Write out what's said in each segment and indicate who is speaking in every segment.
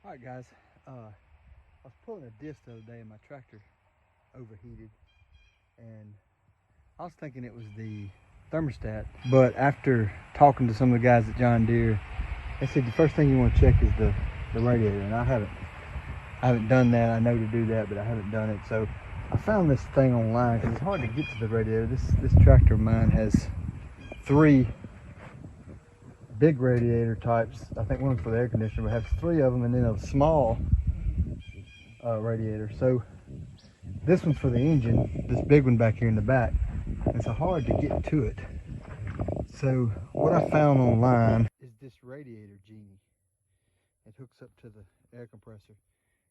Speaker 1: Alright guys, I was pulling a disc the other day and my tractor overheated, and I was thinking it was the thermostat, but after talking to some of the guys at John Deere, they said the first thing you want to check is the radiator, and I haven't done that. I know to do that, but I haven't done it. So I found this thing online because it's hard to get to the radiator. This tractor of mine has 3 big radiator types. I think one's for the air conditioner, but it has 3 of them, and then a small radiator. So this one's for the engine, this big one back here in the back. It's hard to get to it. So what I found online is this radiator genie. It hooks up to the air compressor,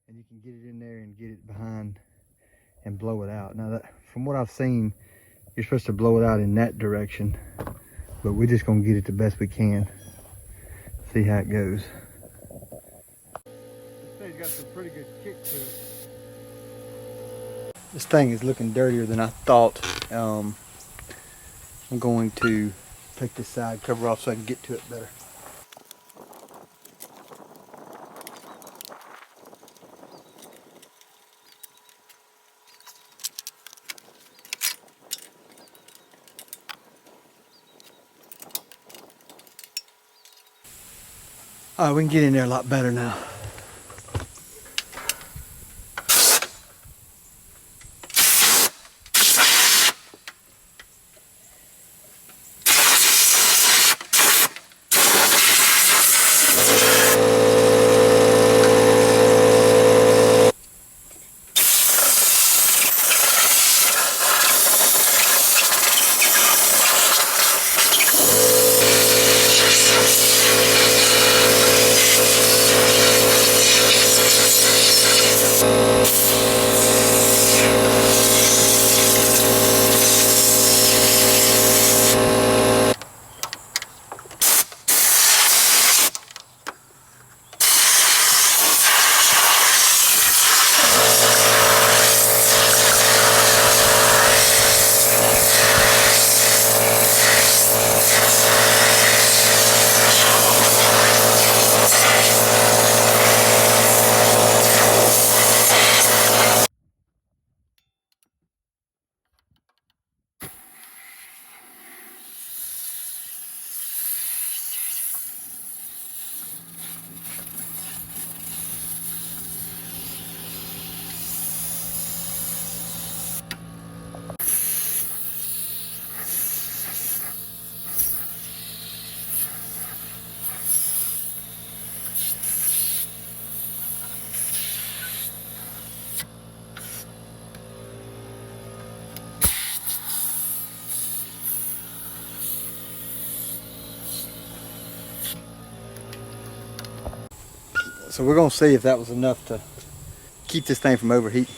Speaker 1: and you can get it in there and get it behind and blow it out. Now, from what I've seen, you're supposed to blow it out in that direction, but we're just gonna get it the best we can. See how it goes. This thing's got some pretty good kick to it. This thing is looking dirtier than I thought. I'm going to take this side cover off so I can get to it better. All right, we can get in there a lot better now. So we're gonna see if that was enough to keep this thing from overheating.